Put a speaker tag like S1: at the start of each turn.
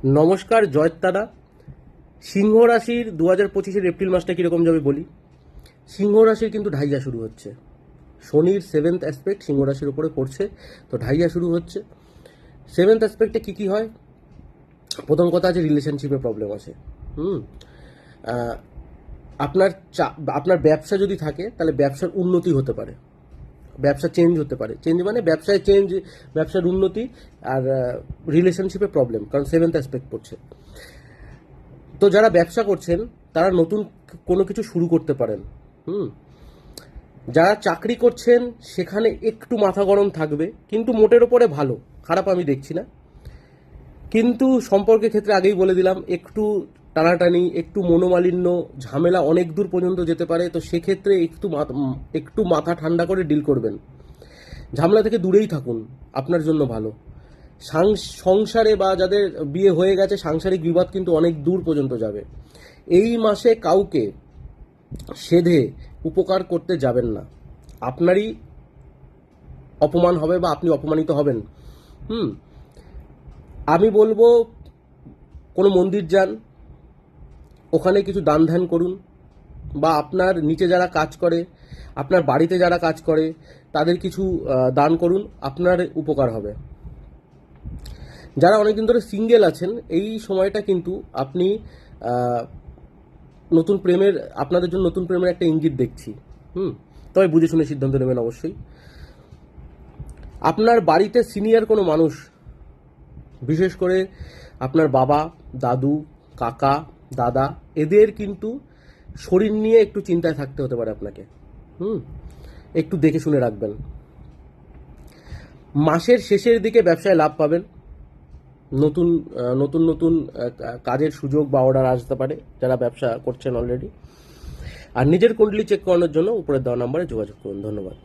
S1: নমস্কার, জয়তারা। সিংহ রাশির 2025-এর এপ্রিল মাসটা কীরকম যাবে বলি। সিংহ রাশির কিন্তু ঢাইয়া শুরু হচ্ছে। শনির 7th অ্যাসপেক্ট সিংহ রাশির উপরে পড়ছে, তো ঢাইয়া শুরু হচ্ছে। 7th অ্যাসপেক্টে কী কী হয়? প্রথম কথা আছে, রিলেশনশিপে প্রবলেম আছে। আহ, আপনার আপনার ব্যবসা যদি থাকে তাহলে ব্যবসার উন্নতি হতে পারে, ব্যবসা চেঞ্জ হতে পারে। চেঞ্জ মানে ব্যবসায় চেঞ্জ, ব্যবসার উন্নতি। আর রিলেশনশিপে প্রবলেম, কারণ 7th অ্যাসপেক্ট পড়ছে। তো যারা ব্যবসা করছেন তারা নতুন কোনো কিছু শুরু করতে পারেন। যারা চাকরি করছেন সেখানে একটু মাথা গরম থাকবে, কিন্তু মোটের ওপরে ভালো, খারাপ আমি দেখছি না। কিন্তু সম্পর্কের ক্ষেত্রে আগেই বলে দিলাম, একটু টানাটানি, একটু মনোমালিন্য, ঝামেলা অনেক দূর পর্যন্ত যেতে পারে। তো সেক্ষেত্রে একটু মাথা ঠান্ডা করে ডিল করবেন। ঝামেলা থেকে দূরেই থাকুন, আপনার জন্য ভালো। সংসারে বা যাদের বিয়ে হয়ে গেছে, সাংসারিক বিবাদ কিন্তু অনেক দূর পর্যন্ত যাবে। এই মাসে কাউকে সেধে উপকার করতে যাবেন না, আপনারই অপমান হবে বা আপনি অপমানিত হবেন। আমি বলবো, কোনো মন্দির যান, ওখানে কিছু দান ধ্যান করুন, বা আপনার নিচে যারা কাজ করে, আপনার বাড়িতে যারা কাজ করে তাদের কিছু দান করুন, আপনার উপকার হবে। যারা অনেকদিন ধরে সিঙ্গেল আছেন, এই সময়টা কিন্তু আপনি নতুন প্রেমের, আপনাদের জন্য নতুন প্রেমের একটা ইঙ্গিত দেখছি। তবে বুঝে শুনে সিদ্ধান্ত নেবেন অবশ্যই। আপনার বাড়িতে সিনিয়র কোনো মানুষ, বিশেষ করে আপনার বাবা, দাদু, কাকা, দাদা, এদের কিন্তু শরীর নিয়ে একটু চিন্তায় থাকতে হতে পারে আপনাকে। একটু দেখে শুনে রাখবেন। মাসের শেষের দিকে ব্যবসায় লাভ পাবেন। নতুন নতুন নতুন কাজের সুযোগ বা অর্ডার আসতে পারে যারা ব্যবসা করছেন অলরেডি। আর নিজের কুণ্ডলী চেক করানোর জন্য উপরের দেওয়া নাম্বারে যোগাযোগ করুন। ধন্যবাদ।